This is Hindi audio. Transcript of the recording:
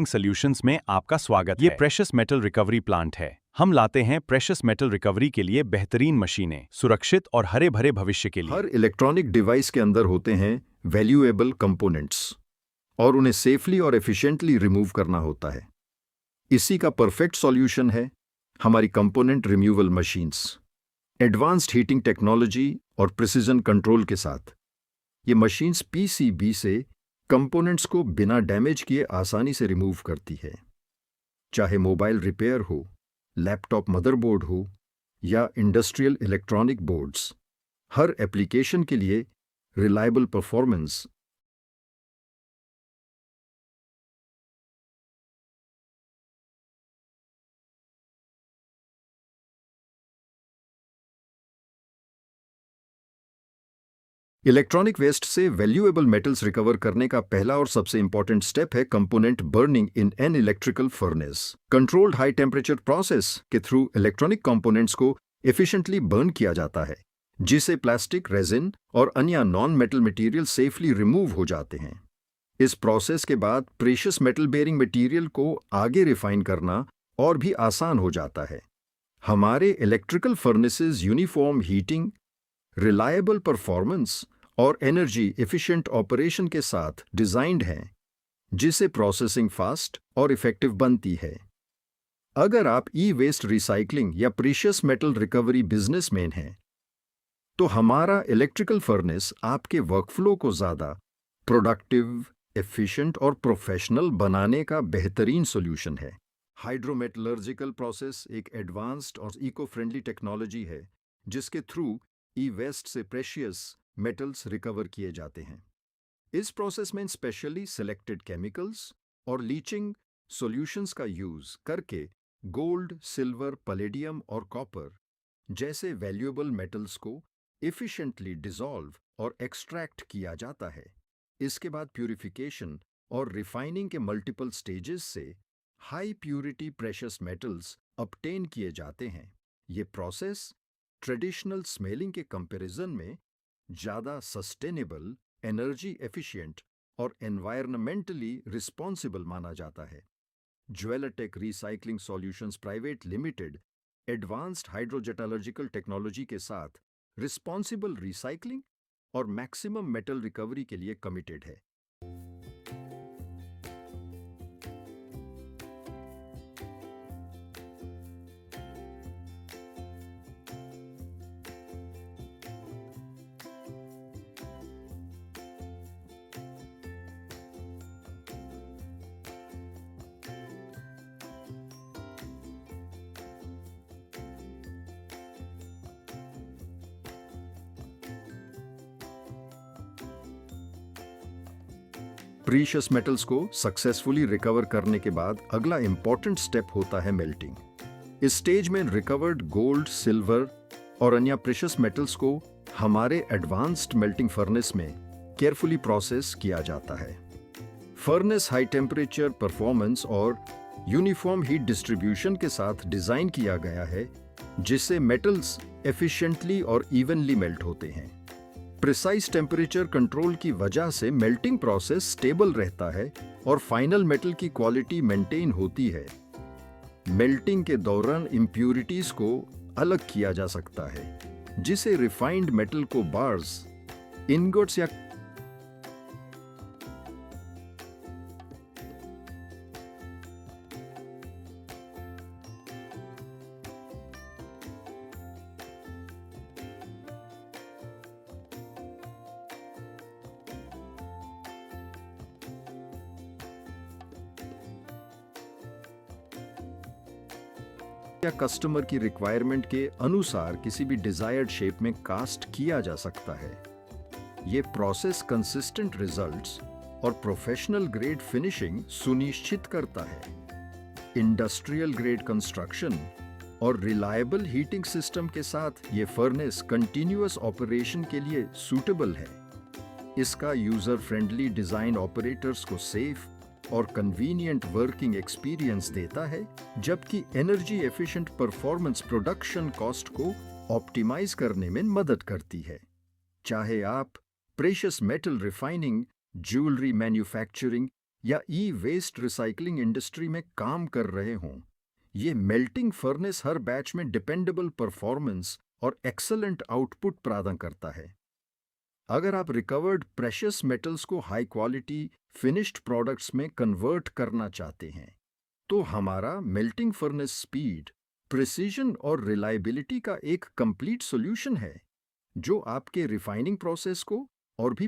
सॉल्यूशंस में आपका स्वागत है। ये प्रेशियस मेटल रिकवरी प्लांट है। हम लाते हैं प्रेशियस मेटल रिकवरी के लिए बेहतरीन मशीनें, सुरक्षित और हरे भरे भविष्य के लिए। हर इलेक्ट्रॉनिक डिवाइस के अंदर होते हैं वैल्यूएबल कंपोनेंट्स और उन्हें सेफली और एफिशिएंटली रिमूव करना होता है। इसी का परफेक्ट सॉल्यूशन है हमारी component removal machines. Advanced heating technology और प्रिसीजन कंट्रोल के साथ ये मशीन्स पीसीबी से कंपोनेंट्स को बिना डैमेज किए आसानी से रिमूव करती है। चाहे मोबाइल रिपेयर हो, लैपटॉप मदरबोर्ड हो या इंडस्ट्रियल इलेक्ट्रॉनिक बोर्ड्स, हर एप्लीकेशन के लिए रिलायबल परफॉर्मेंस इलेक्ट्रॉनिक वेस्ट से वैल्यूएबल मेटल्स रिकवर करने का पहला और सबसे इंपॉर्टेंट स्टेप है component burning in an electrical furnace. Controlled high temperature process के थ्रू इलेक्ट्रॉनिक कंपोनेंट्स को एफिशिएंटली बर्न किया जाता है, जिससे प्लास्टिक, रेजिन और अन्य non metal material safely remove हो जाते हैं। इस प्रोसेस के बाद प्रेशियस मेटल बेयरिंग मटेरियल को आगे रिफाइन करना और भी आसान हो जाता है। हमारे electrical furnaces uniform heating, reliable performance और एनर्जी एफिशिएंट ऑपरेशन के साथ डिजाइंड हैं, जिससे प्रोसेसिंग फास्ट और इफेक्टिव बनती है। अगर आप ई वेस्ट रिसाइकलिंग या प्रीशियस मेटल रिकवरी बिजनेसमैन हैं, तो हमारा इलेक्ट्रिकल फर्नेस आपके वर्कफ्लो को ज्यादा प्रोडक्टिव, एफिशिएंट और प्रोफेशनल बनाने का बेहतरीन सॉल्यूशन है। हाइड्रोमेटलर्जिकल प्रोसेस एक एडवांस्ड और इको फ्रेंडली टेक्नोलॉजी है, जिसके थ्रू ई वेस्ट से प्रेशियस मेटल्स रिकवर किए जाते हैं। इस प्रोसेस में स्पेशली सिलेक्टेड केमिकल्स और लीचिंग सॉल्यूशंस का यूज करके गोल्ड, सिल्वर, पैलेडियम और कॉपर जैसे वैल्यूएबल मेटल्स को एफिशिएंटली डिसॉल्व और एक्सट्रैक्ट किया जाता है। इसके बाद प्यूरिफिकेशन और रिफाइनिंग के मल्टीपल स्टेजेस से high purity precious metals obtain किए जाते हैं। ये प्रोसेस ट्रेडिशनल स्मेलिंग के कंपैरिजन में ज़्यादा सस्टेनेबल, एनर्जी एफिशिएंट और एनवायरमेंटली रिस्पॉन्सिबल माना जाता है। Jeweltech recycling solutions private limited advanced hydrometallurgical technology के साथ रिस्पॉन्सिबल रिसाइकलिंग और मैक्सिमम मेटल रिकवरी के लिए कमिटेड है। प्रीशियस मेटल्स को सक्सेसफुली रिकवर करने के बाद अगला इंपॉर्टेंट स्टेप होता है मेल्टिंग। इस स्टेज में रिकवर्ड गोल्ड, सिल्वर और अन्य प्रीशियस मेटल्स को हमारे एडवांस्ड मेल्टिंग फर्नेस में केयरफुली प्रोसेस किया जाता है। फर्नेस हाई टेम्परेचर परफॉर्मेंस और यूनिफॉर्म हीट डिस्ट्रीब्यूशन के साथ डिजाइन किया गया है, जिससे मेटल्स एफिशिएंटली और इवनली मेल्ट होते हैं। प्रिसाइज टेम्परेचर कंट्रोल की वजह से मेल्टिंग प्रोसेस स्टेबल रहता है और फाइनल मेटल की क्वालिटी मेंटेन होती है। मेल्टिंग के दौरान इंप्यूरिटीज को अलग किया जा सकता है, जिसे रिफाइंड मेटल को बार्स, इनगोट्स या कस्टमर की रिक्वायरमेंट के अनुसार किसी भी डिजायर्ड शेप में कास्ट किया जा सकता है। ये प्रोसेस कंसिस्टेंट रिजल्ट्स और प्रोफेशनल ग्रेड फिनिशिंग सुनिश्चित करता है। इंडस्ट्रियल ग्रेड कंस्ट्रक्शन और रिलायबल हीटिंग सिस्टम के साथ ये फर्नेस कंटिन्यूअस ऑपरेशन के लिए सूटेबल है। इसका यूजर फ्रेंडली डिजाइन ऑपरेटर्स को सेफ और कन्वीनियंट वर्किंग एक्सपीरियंस देता है, जबकि energy efficient performance production cost को ऑप्टिमाइज करने में मदद करती है। चाहे आप precious metal refining, jewellery manufacturing या ई वेस्ट रिसाइकलिंग इंडस्ट्री में काम कर रहे हों, ये मेल्टिंग फर्नेस हर बैच में डिपेंडेबल परफॉर्मेंस और एक्सेलेंट आउटपुट प्रदान करता है। अगर आप रिकवर्ड प्रेशियस मेटल्स को हाई क्वालिटी फिनिश्ड प्रोडक्ट्स में कन्वर्ट करना चाहते हैं, तो हमारा मेल्टिंग फर्नेस स्पीड, प्रिसीजन और रिलायबिलिटी का एक कंप्लीट सॉल्यूशन है, जो आपके रिफाइनिंग प्रोसेस को और भी